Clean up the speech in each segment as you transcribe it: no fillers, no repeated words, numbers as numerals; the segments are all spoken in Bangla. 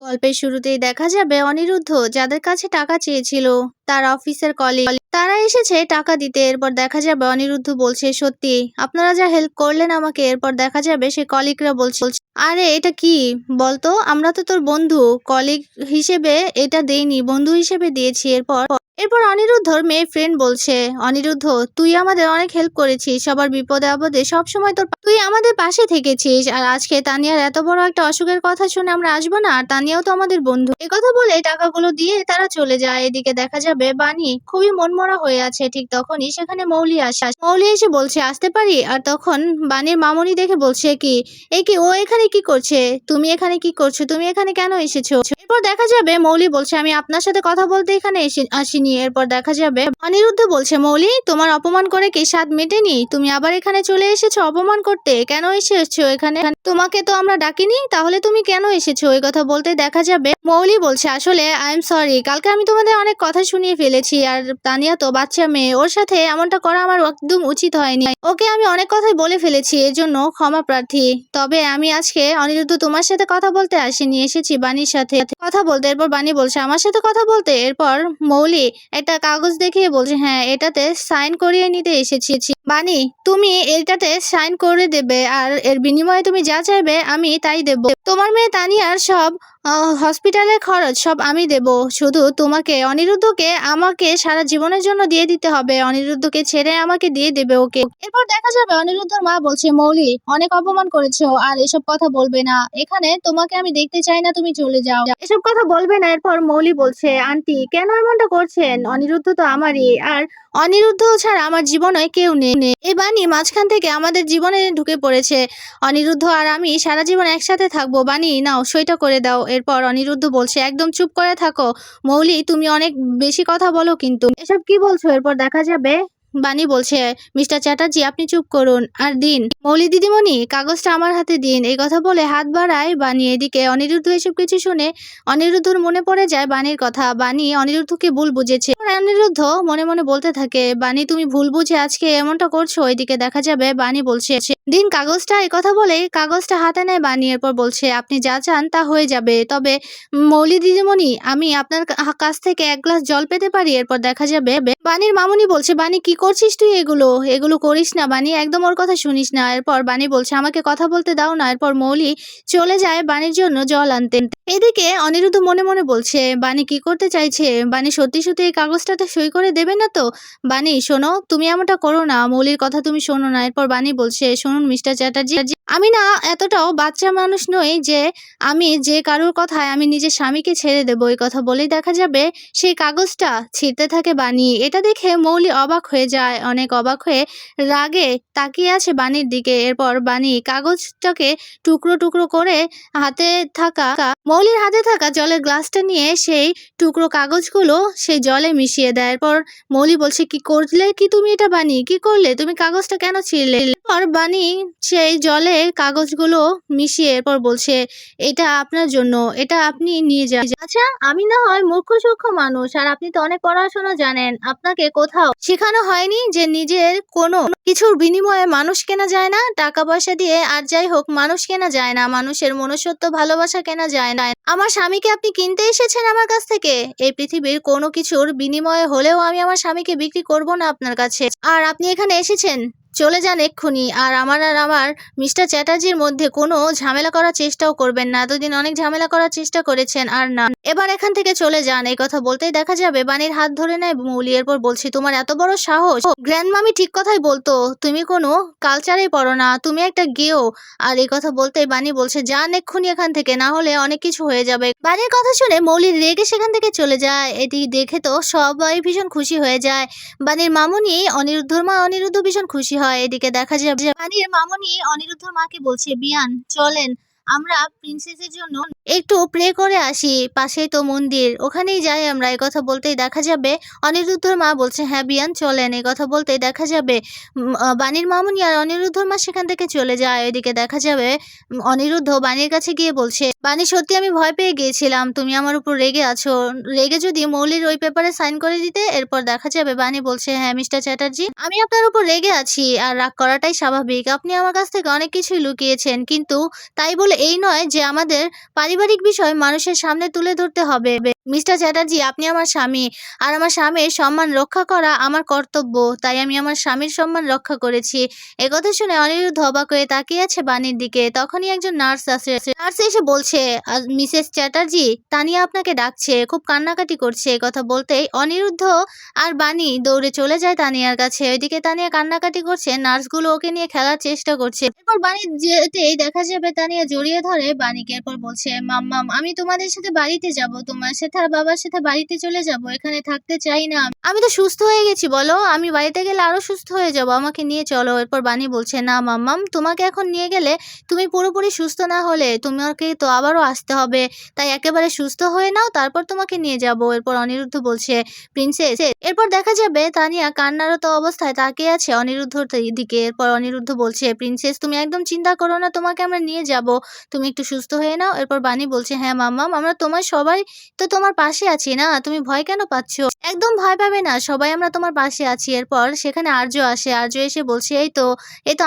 গল্পের শুরুতেই দেখা যাবে অনিরুদ্ধ যাদের কাছে টাকা চেয়েছিল তার অফিসের কলিগ তারা এসেছে টাকা দিতে। এরপর দেখা যাবে অনিরুদ্ধ বলছে সত্যি আপনারা যা হেল্প করলেন আমাকে। এরপর দেখা যাবে সে কলিগরা বলছে আরে এটা কি বলতো, আমরা তো তোর বন্ধু, কলিগ হিসেবে এটা দেইনি, বন্ধু হিসেবে দিয়েছি। এরপর এরপর অনিরুদ্ধর মেয়ে ফ্রেন্ড বলছে অনিরুদ্ধ তুই আমাদের অনেক হেল্প করেছিস, সবার বিপদে আপদে সবসময় তুই আমাদের পাশে থেকেছিস, আর আজকে তানিয়ার এত বড় একটা অসুখের কথা শুনে আমরা আসবো না? আর তানিয়াও তো আমাদের বন্ধু। কথা বলে টাকাগুলো দিয়ে তারা চলে যায়। এদিকে দেখা যাবে বানি খুবই মনমরা হয়ে আছে। ঠিক তখনই সেখানে মৌলি আসে। মৌলি এসে বলছে আসতে পারি? আর তখন বানির মামুনি দেখে বলছে কি ও এখানে কি করছে? তুমি এখানে কি করছো? তুমি এখানে কেন এসেছো? এরপর দেখা যাবে মৌলি বলছে আমি আপনার সাথে কথা বলতে এখানে আসিনি। এরপর দেখা যাবে অনিরুদ্ধ বলছে মৌলি তোমার অপমান করে কি স্বাদ মেটেনি? তুমি আবার এখানে চলে এসেছো অপমান করতে? কেন এসেছো এখানে? তোমাকে তো আমরা ডাকিনি, তাহলে তুমি কেন এসেছো? এই কথা বলতে দেখা যাবে মৌলি বলছে আসলে আই এম সরি, কালকে আমি তোমাদের অনেক কথা শুনিয়ে ফেলেছি, আর তানিয়া তো বাচ্চা মেয়ে, ওর সাথে এমনটা করা আমার একদম উচিত হয়নি। ওকে আমি অনেক কথাই বলে ফেলেছি, এর জন্য ক্ষমা প্রার্থী। তবে আমি আজকে অনিরুদ্ধ তোমার সাথে কথা বলতে আসিনি, এসেছি বানির সাথে কথা বলতে। এরপর বানি বলছে আমার সাথে কথা বলতে? এরপর মৌলি একটা কাগজ দেখিয়ে বলছে হ্যাঁ এটাতে সাইন করিয়ে নিতে এসেছি। বানি তুমি এটাতে সাইন করে দেবে, আর এর বিনিময়ে তুমি যা চাইবে আমি তাই দেব। তোমার মেয়ে তানিয়ার সব হসপিটালের খরচ সব আমি দেব, শুধু তোমাকে অনিরুদ্ধকে আমাকে সারা জীবনের জন্য দিয়ে দিতে হবে। অনিরুদ্ধকে ছেড়ে আমাকে দিয়ে দেবে ওকে। এরপর দেখা যাবে অনিরুদ্ধর মা বলছে মৌলি অনেক অপমান করেছো, আর এসব কথা বলবে না, এখানে তোমাকে আমি দেখতে চাই না, তুমি চলে যাও, এসব কথা বলবে না। এরপর মৌলি বলছে আন্টি কেন এমনটা করছেন? অনিরুদ্ধ তো আমারই, আর অনিরুদ্ধ ছাড়া আমার জীবনে কেউ নেই। এই বানি মাঝখান থেকে আমাদের জীবনে ঢুকে পড়েছে। অনিরুদ্ধ আর আমি সারা জীবন একসাথে থাকবো। বানি নাও সইটা করে দাও। এরপর অনিরুদ্ধ বলছে একদম চুপ করে থাকো মৌলি, তুমি অনেক বেশি কথা বলো কিন্তু, এসব কি বলছো? এরপর দেখা যাবে বানি বলছে মিস্টার চ্যাটার্জি আপনি চুপ করুন আর দিন। মৌলি দিদিমণি কাগজটা আমার হাতে দিন। এই কথা বলে হাত বাড়ায় বানি। এদিকে অনিরুদ্ধ এসব কিছু শুনে অনিরুদ্ধর মনে পড়ে যায় বানির কথা। বানি অনিরুদ্ধকে ভুল বুঝেছে। অনিরুদ্ধ মনে মনে বলতে থাকে বানি তুমি ভুল বুঝে আজকে এমনটা করছো। এদিকে দেখা যাবে বানি বলছে দিন কাগজটা। এই কথা বলে কাগজটা হাতে নেয় বানি। এরপর বলছে আপনি যা চান তা হয়ে যাবে, তবে মৌলি দিদিমণি আমি আপনার কাছ থেকে এক গ্লাস জল পেতে পারি? এরপর দেখা যাবে বানির মামুনি বলছে বানি কি করছিস তুই? এগুলো করিস না বানি, একদম ওর কথা শুনিস না। এরপর বানি বলছে আমাকে কথা বলতে দাও না। এরপর মৌলি চলে যায় বানির জন্য জল আনতে। এদিকে অনিরুদ্ধ মনে মনে বলছে বানি কি করতে চাইছে? বানি সত্যি সত্যি এই কাগজটাতে সই করে দেবে না তো? বানি শোনো তুমি এমনটা করো না, মৌলির কথা তুমি শোনো না। এরপর বানি বলছে শুনুন মিস্টার চ্যাটার্জি, আমি না এতটাও বাচ্চা মানুষ নই যে আমি যে কারোর কথায় আমি নিজের স্বামীকে ছেড়ে দেবো। এই কথা বলেই দেখা যাবে সেই কাগজটা ছিঁড়তে থাকে বানি। এটা দেখে মৌলি অবাক হয়ে যায়, অনেক অবাক হয়ে রাগে তাকিয়ে আছে বানির দিকে। এরপর বানি কাগজটাকে টুকরো টুকরো করে মৌলির হাতে থাকা জলের গ্লাসটা নিয়ে সেই টুকরো কাগজগুলো সেই জলে মিশিয়ে দেয়। এরপর মৌলি বলছে কি করলে কি তুমি এটা বানি? কি করলে তুমি? কাগজটা কেন ছিঁড়লে? এরপর বানি সেই জলে কাগজগুলো মিশিয়ে এরপর বলছে এটা আপনার জন্য, এটা আপনি নিয়ে যান। আচ্ছা আমি না হয় মূর্খ সূক্ষ্ম মানুষ, আর আপনি তো অনেক পড়াশোনা জানেন, আপনাকে কোথাও শেখানো হয়নি যে নিজের কোনো কিছুর বিনিময়ে মানুষ কেনা যায় না? টাকা পয়সা দিয়ে আর যাই হোক মানুষ কেনা যায় না, মানুষের মনুষ্যত্ব ভালোবাসা কেনা যায় না। আমার স্বামীকে আপনি কিনতে এসেছেন আমার কাছ থেকে? এই পৃথিবীর কোনো কিছুর বিনিময়ে হলেও আমি আমার স্বামীকে বিক্রি করব না আপনার কাছে। আর আপনি এখানে এসেছেন, চলে যান এক্ষুনি। আর আমার মিস্টার চ্যাটার্জির মধ্যে কোনো ঝামেলা করার চেষ্টাও করবেন না, এতদিন অনেক ঝামেলা করার চেষ্টা করেছেন, আর না, এবার এখান থেকে চলে যান। এই কথা বলতেই দেখা যাবে বানির হাত ধরে নেয় মৌলি। এরপর বলছি তোমার এত বড় সাহস! গ্র্যান্ড মামি ঠিক কথাই বলতো, তুমি কোনো কালচারে পড়ো না, তুমি একটা গেও। আর এই কথা বলতেই বানি বলছে যান এক্ষুনি এখান থেকে, না হলে অনেক কিছু হয়ে যাবে। বানির কথা শুনে মৌলি রেগে সেখান থেকে চলে যায়। এটি দেখে তো সবাই ভীষণ খুশি হয়ে যায়। বানির মামুনি অনিরুদ্ধর মা অনিরুদ্ধ ভীষণ খুশি হয়। এদিকে দেখা যাবে বানির মামুনি অনিরুদ্ধর মাকে বলছে বিয়ান চলেন আমরা প্রিন্সেসের জন্য একটু প্রে করে আসি, পাশেই তো মন্দির, ওখানেই যাই আমরা। এই কথা বলতেই দেখা যাবে অনিরুদ্ধর মা বলছে হ্যাঁ বিয়ান চলেন। এই কথা বলতেই দেখা যাবে বানির মামুনি আর অনিরুদ্ধর মা সেখান থেকে চলে যায়। এদিকে দেখা যাবে অনিরুদ্ধ বানির কাছে গিয়ে বলছে বানি সত্যি আমি ভয় পেয়ে গিয়েছিলাম, তুমি আমার উপর রেগে আছো, রেগে যদি মৌলির ওই পেপারে সাইন করে দিতে। এরপর দেখা যাবে বানি বলছে হ্যাঁ মিস্টার চ্যাটার্জি আমি আপনার উপর রেগে আছি, আর রাগ করাটাই স্বাভাবিক, আপনি আমার কাছ থেকে অনেক কিছুই লুকিয়েছেন, কিন্তু তাই বলে এই নয় যে আমাদের পারিবারিক বিষয় মানুষের সামনে তুলে ধরতে হবে। মিস্টার চ্যাটার্জি, আপনি আমার স্বামী, আর আমার স্বামীর সম্মান রক্ষা করা আমার কর্তব্য, তাই আমি আমার স্বামীর সম্মান রক্ষা করেছি। একথা শুনে অনিরুদ্ধ অবাক হয়ে তাকিয়ে আছে বাণীর দিকে। তখনই একজন নার্স আসে। নার্স এসে বলছে, মিসেস চ্যাটার্জি, তানিয়া আপনাকে ডাকছে, খুব কান্নাকাটি করছে। একথা বলতেই অনিরুদ্ধ আর বাণী দৌড়ে চলে যায় তানিয়ার কাছে। ওইদিকে তানিয়া কান্নাকাটি করছে, নার্সগুলো ওকে নিয়ে খেলার চেষ্টা করছে। এরপর বাণী যেতেই দেখা যাবে তানিয়া জড়িয়ে ধরে বাণীকে। এরপর বলছে, মাম্মাম, আমি তোমাদের সাথে বাড়িতে যাব, তোমার সাথে আর বাবার সাথে বাড়িতে চলে যাব, এখানে থাকতে চাই না। আমি তো সুস্থ হয়ে গেছি, বলো, আমি বাড়িতে গেলে আরো সুস্থ হয়ে যাব, আমাকে নিয়ে চলো। এরপর বাণী বলছে, না মাম্মাম, তোমাকে এখন নিয়ে গেলে তুমি পুরোপুরি সুস্থ না হলে তোমাকে তো আবারও আসতে হবে, তাই একেবারে সুস্থ হয়ে নাও, তারপর তোমাকে নিয়ে যাব। এরপর অনিরুদ্ধ বলছে, প্রিন্সেস। এরপর দেখা যাবে তানিয়া কান্নারত অবস্থায় তাকিয়ে আছে অনিরুদ্ধর দিকে। এরপর অনিরুদ্ধ বলছে, প্রিন্সেস, তুমি একদম চিন্তা করো না, তোমাকে আমরা নিয়ে যাব, তুমি একটু সুস্থ হয়ে নাও। এরপর বাণী বলছে, হ্যাঁ মাম্মাম, আমরা তোমার সবাই তো তোমার পাশে আছি না, তুমি ভয় কেন পাচ্ছ? একদম ভয় পাবে না, সবাই আমরা তোমার পাশে আছি। এরপর সেখানে আর্য আসে। আর্য এসে বলছে, এই তো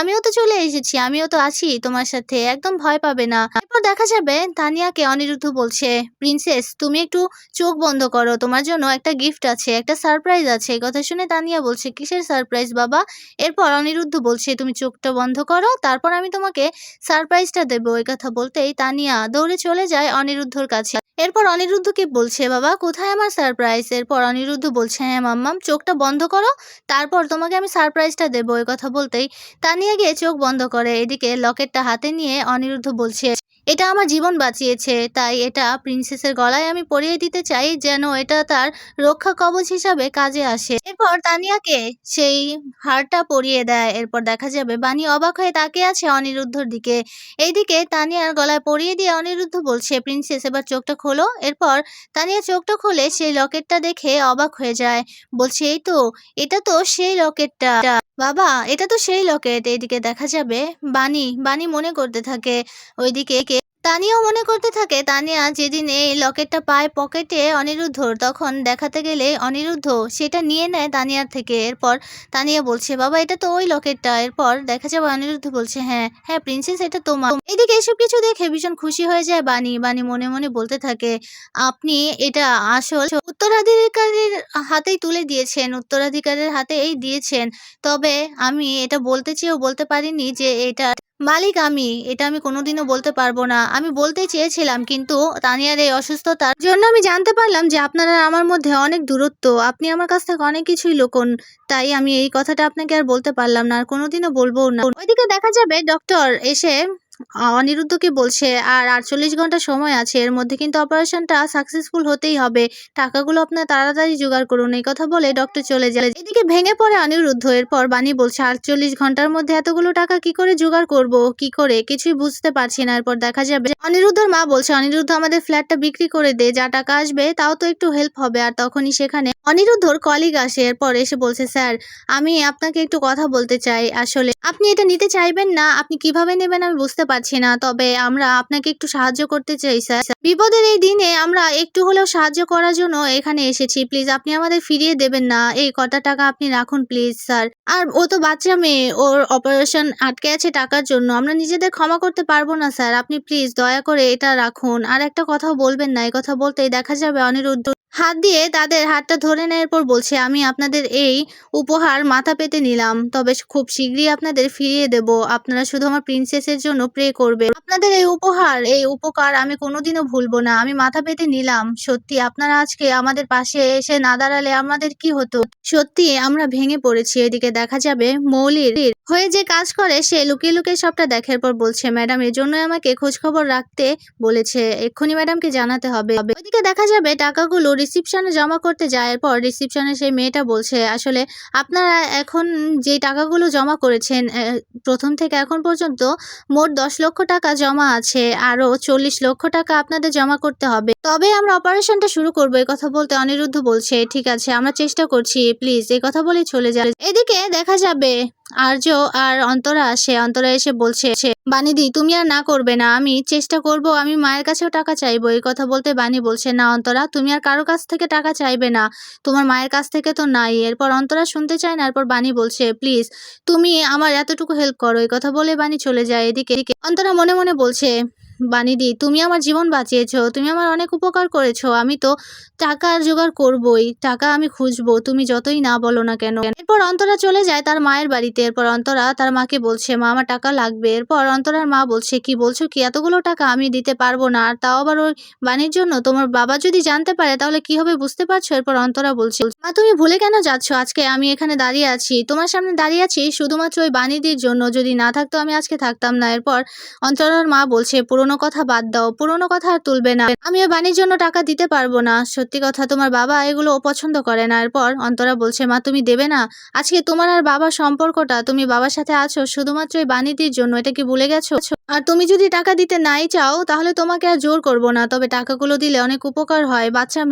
আমিও তো চলে এসেছি, আমিও তো আছি তোমার সাথে, একদম ভয় পাবে না। এরপর দেখা যাবে তানিয়াকে অনিরুদ্ধ বলছে, প্রিন্সেস, তুমি একটু চোখ বন্ধ করো, তোমার জন্য একটা গিফট আছে, একটা সারপ্রাইজ আছে। এই কথা শুনে তানিয়া বলছে, কিসের সারপ্রাইজ বাবা? এরপর অনিরুদ্ধ বলছে, তুমি চোখটা বন্ধ করো, তারপর আমি তোমাকে সারপ্রাইজটা দেবো। এই কথা বলতেই তানিয়া দৌড়ে চলে যায় অনিরুদ্ধর কাছে। এরপর অনিরুদ্ধকে বলছে, বাবা কোথায় আমার সারপ্রাইজ? এরপর অনিরুদ্ধ বলছে, হ্যাঁ মাম্মাম, চোখটা বন্ধ করো, তারপর তোমাকে আমি সারপ্রাইজটা দেবো। এই কথা বলতেই তানিয়া গিয়ে চোখ বন্ধ করে। এদিকে লকেটটা হাতে নিয়ে অনিরুদ্ধ বলছে, এটা আমার জীবন বাঁচিয়েছে, তাই এটা প্রিন্সেসের গলায় আমি পরিয়ে দিতে চাই, যেন এটা তার রক্ষা কবচ হিসাবে কাজে আসে। এরপর তানিয়াকে সেই হারটা পরিয়ে দেয়। এরপর দেখা যাবে বাণী অবাক হয়ে তাকিয়ে আছে অনিরুদ্ধর দিকে। এইদিকে তানিয়ার গলায় পরিয়ে দিয়ে অনিরুদ্ধ বলছে, প্রিন্সেস, এবার চোখটা খোলো। এরপর তানিয়া চোখটা খুলে সেই লকেটটা দেখে অবাক হয়ে যায়। বলছে, এটা তো সেই লকেটটা বাবা, এটা তো সেই লকেট। এইদিকে দেখা যাবে বাণী মনে করতে থাকে। ওইদিকে তানিয়াও মনে করতে থাকে, তানিয়া যেদিন এই লকেটটা পায় পকেটে অনিরুদ্ধর, তখন দেখাতে গেলে অনিরুদ্ধ সেটা নিয়ে নেয় তানিয়ার থেকে। এরপর তানিয়া বলছে, বাবা এটা তো ওই লকেটটা। এরপর দেখা যাবে অনিরুদ্ধ বলছে, হ্যাঁ হ্যাঁ প্রিন্সেস, এটা তোমার। এদিকে এসব কিছু দেখে ভীষণ খুশি হয়ে যায় বাণী। বাণী মনে মনে বলতে থাকে, আপনি এটা আসল উত্তরাধিকারীর হাতেই তুলে দিয়েছেন, উত্তরাধিকারের হাতেই দিয়েছেন, তবে আমি এটা বলতে চেয়েও বলতে পারিনি যে এটা মালিক আমি, এটা আমি কোনোদিনও বলতে পারবো না। আমি বলতে চেয়েছিলাম, কিন্তু তানিয়ার এই অসুস্থতার জন্য আমি জানতে পারলাম যে আপনার আর আমার মধ্যে অনেক দূরত্ব, আপনি আমার কাছ থেকে অনেক কিছুই লুকোন, তাই আমি এই কথাটা আপনাকে আর বলতে পারলাম না, আর কোনোদিনও বলবোও না। ওইদিকে দেখা যাবে ডক্টর এসে অনিরুদ্ধকে বলছে, আর 48 ঘন্টা সময় আছে, এর মধ্যে কিন্তু অপারেশনটা সাকসেসফুল হতেই হবে, টাকাগুলো আপনার তাড়াতাড়ি জোগাড় করুন। এই কথা বলে ডক্টর চলে যায়। এদিকে ভেঙে পড়ে অনিরুদ্ধ। এরপর বাণী বলছে, 48 ঘন্টার মধ্যে এতগুলো টাকা কি করে জোগাড় করব, কি করে, কিছুই বুঝতে পারছি না। এরপর দেখা যাবে অনিরুদ্ধর মা বলছে, অনিরুদ্ধ আমাদের ফ্ল্যাটটা বিক্রি করে দে, যা টাকা আসবে তাও তো একটু হেল্প হবে। আর তখনই সেখানে অনিরুদ্ধর কলিগ আসে। এরপর এসে বলছে, স্যার, আমি আপনাকে একটু কথা বলতে চাই, আসলে আপনি এটা নিতে চাইবেন না, আপনি কিভাবে নেবেন আমি বুঝতে পারছি না, তবে আমরা আপনাকে একটু সাহায্য করতে চাই স্যার। বিপদের এই দিনে আমরা একটু হলেও সাহায্য করার জন্য এখানে এসেছি, প্লিজ আপনি আমাদের ফিরিয়ে দেবেন না, এই কটা টাকা আপনি রাখুন প্লিজ স্যার। আর ও তো বাচ্চা মেয়ে, ওর অপারেশন আটকে আছে টাকার জন্য, আমরা নিজেদের ক্ষমা করতে পারবো না স্যার, আপনি প্লিজ দয়া করে এটা রাখুন, আর একটা কথাও বলবেন না। এই কথা বলতেই দেখা যাবে অনিরুদ্ধ হাত দিয়ে তাদের হাতটা ধরে নেওয়ার পর বলছে, আমি আপনাদের এই উপহার মাথা পেতে নিলাম, তবে খুব শীঘ্রই আপনাদের ফিরিয়ে দেব, আপনারা শুধু আমার প্রিন্সেসের জন্য প্রে করবেন। আপনাদের এই উপহার, এই উপকার আমি কোনোদিনও ভুলবো না, আমি মাথা পেতে নিলাম। সত্যি আপনারা আজকে আমাদের পাশে এসে না দাঁড়ালে আমাদের কি হতো, সত্যি আমরা ভেঙে পড়েছি। এদিকে দেখা যাবে মৌলির হয়ে যে কাজ করে সে লুকিয়ে লুকিয়ে সবটা দেখার পর বলছে, ম্যাডাম এর জন্য আমাকে খোঁজ খবর রাখতে বলেছে, এক্ষুনি ম্যাডামকে জানাতে হবে। ওইদিকে দেখা যাবে টাকাগুলো রিসিপশনে জমা করতে যায়। এরপর রিসিপশনে সেই মেয়েটা বলছে, আসলে আপনারা এখন যে টাকাগুলো জমা করেছেন, প্রথম থেকে এখন পর্যন্ত মোট 10 লক্ষ টাকা জমা আছে, আরো 40 লক্ষ টাকা আপনাদের জমা করতে হবে, তবে আমরা অপারেশনটা শুরু করবো। এই কথা বলতে অনিরুদ্ধ বলছে, ঠিক আছে আমরা চেষ্টা করছি, প্লিজ। এই কথা বলে চলে যায়। এদিকে দেখা যাবে আর্য আর অন্তরা আসে। অন্তরা এসে বলছে, বাণীদি তুমি আর না করবে না, আমি চেষ্টা করব, আমি মায়ের কাছেও টাকা চাইবো। এই কথা বলতে বাণী বলছে, না অন্তরা, তুমি আর কারো কাছ থেকে টাকা চাইবে না, তোমার মায়ের কাছ থেকে তো নাই। এরপর অন্তরা শুনতে চায় না। এরপর বাণী বলছে, প্লিজ তুমি আমার এতটুকু হেল্প করো। এই কথা বলে বাণী চলে যায়। এদিকে অন্তরা মনে মনে বলছে, বানিদি, তুমি আমার জীবন বাঁচিয়েছো, তুমি আমার অনেক উপকার করেছো, আমি তো টাকা জোগাড় করবই, টাকা আমি খুঁজবো, তুমি যতই না বলো না কেন। এরপর অন্তরা চলে যায় তার মায়ের বাড়িতে। এরপর অন্তরা তার মাকে বলছে, মা আমার টাকা লাগবে। এরপর অন্তরার মা বলছে, কি বলছো কি, এতগুলো টাকা আমি দিতে পারবো না, আর তাও আবার ওই বাণীর জন্য। তোমার বাবা যদি জানতে পারে তাহলে কি হবে বুঝতে পারছো। এরপর অন্তরা বলছে, মা তুমি ভুলে কেন যাচ্ছ, আজকে আমি এখানে দাঁড়িয়ে আছি, তোমার সামনে দাঁড়িয়ে আছি শুধুমাত্র ওই বাণীদির জন্য, যদি না থাকতো আমি আজকে থাকতাম না। এরপর অন্তরার মা বলছে, পুরোনো কথা বাদ দাও, পুরোনো কথা আর তুলবে না, আমি ওই বাণীর জন্য টাকা দিতে পারবো না, সত্যি কথা তোমার বাবা এগুলো পছন্দ করে না। এরপর অন্তরা বলছে, মা তুমি দেবে না, আজকে তোমার আর বাবার সম্পর্কটা, তুমি বাবার সাথে আছো শুধুমাত্র এই বাণীদির জন্য, এটা কি ভুলে গেছো? আর তুমি যদি টাকা দিতে নাই চাও তাহলে তোমাকে আর জোর করবো না, তবে টাকাগুলো দিলে অনেক উপকার হয়, বাচ্চা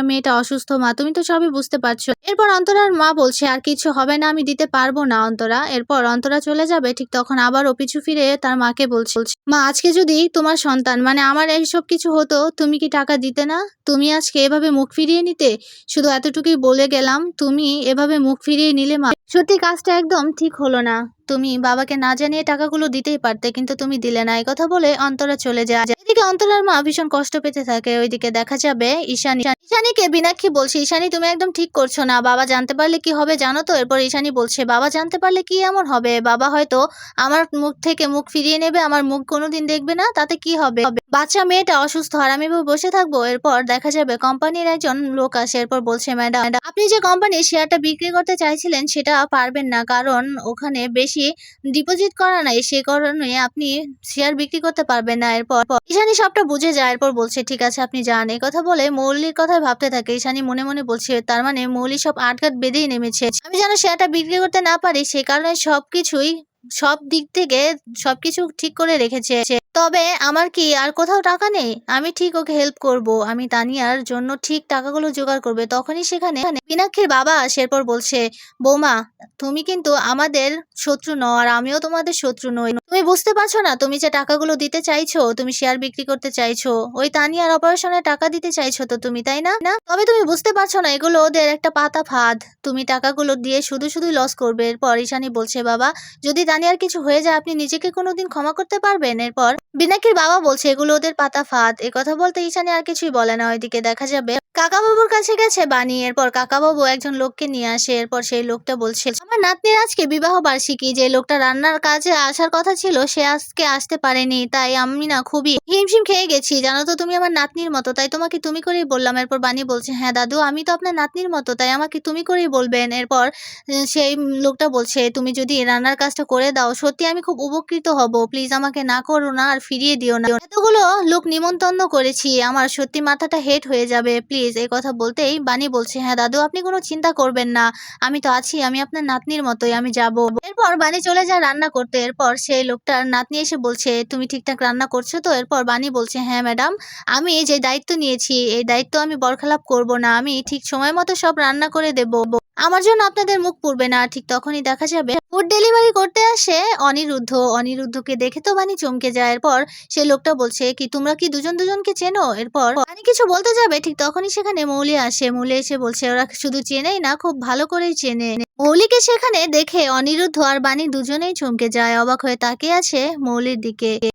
মেয়েটা অসুস্থ মা, তুমি তো সবই বুঝতে পারছো। এরপর অন্তরার মা বলছে, আর কিছু হবে না, আমি দিতে পারবো না অন্তরা। এরপর অন্তরা চলে যাবে, ঠিক তখন আবারও পিছু ফিরে তার মাকে বলছে, মা আজকে যদি তোমার সন্তান মানে আমার এইসব কিছু হতো, তুমি কি টাকা দিতে না? তুমি আজকে এভাবে মুখ ফিরিয়ে নিতে? শুধু এতটুকুই বলে গেলাম, তুমি এভাবে মুখ ফিরিয়ে নিলে মা, সত্যি কাজটা একদম ঠিক হলো না, তুমি বাবাকে না জানিয়ে টাকাগুলো দিতেই পারতে, কিন্তু তুমি দিলে না। এই কথা বলে অন্তরা চলে যায়। এদিকে অন্তরার মা ভীষণ কষ্ট পেতে থাকে। ওইদিকে দেখা যাবে ঈশানীকে মীনাক্ষী বলছে, ঈশানী তুমি একদম ঠিক করছো না, বাবা জানতে পারলে কি হবে জানো তো? এরপর ঈশানী বলছে, বাবা জানতে পারলে কি এমন হবে, বাবা হয়তো আমার মুখ থেকে মুখ ফিরিয়ে নেবে, আমার মুখ কোনোদিন দেখবে না, তাতে কি হবে? বাচ্চা মেয়েটা অসুস্থ আর আমি বসে থাকবো? এরপর দেখা যাবে কোম্পানির একজন লোক আসে। এরপর বলছে, ম্যাডাম আপনি যে কোম্পানির শেয়ারটা বিক্রি করতে চাইছিলেন সেটা পারবেন না, কারণ ওখানে বেশি ডিপোজিট করা নাই, সে কারণে আপনি শেয়ার বিক্রি করতে পারবেন না। এরপর ঈশানী সবটা বুঝে যায়। এরপর বলছে, ঠিক আছে আপনি যান। এই কথা বলে মৌলির কথাই ভাবতে থাকে। ঈশানী মনে মনে বলছে, তার মানে মৌলি সব আটঘাট বেঁধেই নেমেছে, আমি যেন শেয়ারটা বিক্রি করতে না পারি সে কারণে সব দিক থেকে সবকিছু ঠিক করে রেখেছে। তবে আমার কি আর কোথাও টাকা নেই? আমি ঠিক ওকে হেল্প করব, আমি তানিয়ার জন্য ঠিক টাকাগুলো জোগাড় করবে। তখনই সেখানে মীনাক্ষীর বাবা আসে। এরপর বলছে, বৌমা তুমি কিন্তু আমাদের শত্রু নও আর আমিও তোমাদের শত্রু নই, তুমি বুঝতে পারছো না? তুমি যে টাকাগুলো দিতে চাইছো, তুমি শেয়ার বিক্রি করতে চাইছো, ওই তানিয়ার অপারেশনের টাকা দিতে চাইছো তো তুমি, তাই না? তবে তুমি বুঝতে পারছো না এগুলো ওদের একটা পাতা ফাঁদ, তুমি টাকাগুলো দিয়ে শুধু শুধু লস করবে। এরপর ঈশানী বলছে, বাবা যদি তানিয়ার কিছু হয়ে যায় আপনি নিজেকে কোনোদিন ক্ষমা করতে পারবেন? এরপর মীনাক্ষীর বাবা বলছে, এগুলো ওদের পাতা ফাঁদ। কথা বলতে ঈশানী আর কিছুই বলে না। ওইদিকে দেখা যাবে কাকাবাবুর কাছে গেছে বানি। এরপর কাকাবাবু একজন লোককে নিয়ে আসে। এরপর সেই লোকটা বলছে, আমার নাতনির আজকে বিবাহ বার্ষিকী, যে লোকটা রান্নার কাজে আসার কথা ছিল সে আজকে আসতে পারেনি, তাই আমি না খুবই হিমশিম খেয়ে গেছি, জানো তো তুমি আমার নাতনির মতো, তাই তোমাকে তুমি করেই বললাম। এরপর বানি বলছে, হ্যাঁ দাদু আমি তো আপনার নাতনির মতো, তাই আমাকে তুমি করেই বলবেন। এরপর সেই লোকটা বলছে, তুমি যদি রান্নার কাজটা করে দাও সত্যি আমি খুব উপকৃত হব, প্লিজ আমাকে না করো না আর ফিরিয়ে দিও না, এতগুলো লোক নিমন্ত্রণ করেছি, আমার সত্যি মাথাটা হেট হয়ে যাবে, প্লিজ। এই কথা বলতেই বানি বলছে, হ্যাঁ দাদু আপনি কোনো চিন্তা করবেন না, আমি তো আছি, আমি আপনার নাতনির মতোই, আমি যাব। এরপর বানি চলে যায় রান্না করতে। এরপর সেই লোকটার নাতনি এসে বলছে, তুমি ঠিকঠাক রান্না করছো তো? এরপর বানি বলছে, হ্যাঁ ম্যাডাম, আমি যে দায়িত্ব নিয়েছি এই দায়িত্ব আমি বরখেলাপ করব না, আমি ঠিক সময় মতো সব রান্না করে দেব, আমার জন্য আপনাদের মুখ পুড়বে না। ঠিক তখনই দেখা যাবে ফুড ডেলিভারি করতে আসে অনিরুদ্ধকে দেখে তো বানি চমকে যায়। এরপর সে লোকটা বলছে, কি তোমরা কি দুজন দুজনকে চেনো? এরপর বানি কিছু বলতে যাবে, ঠিক তখনই সেখানে মৌলি আসে। মৌলি এসে বলছে, ওরা শুধু চেনেই না, খুব ভালো করেই চেনে। মৌলিকে সেখানে দেখে অনিরুদ্ধ আর বানি দুজনেই চমকে যায়, অবাক হয়ে তাকিয়ে আছে মৌলির দিকে।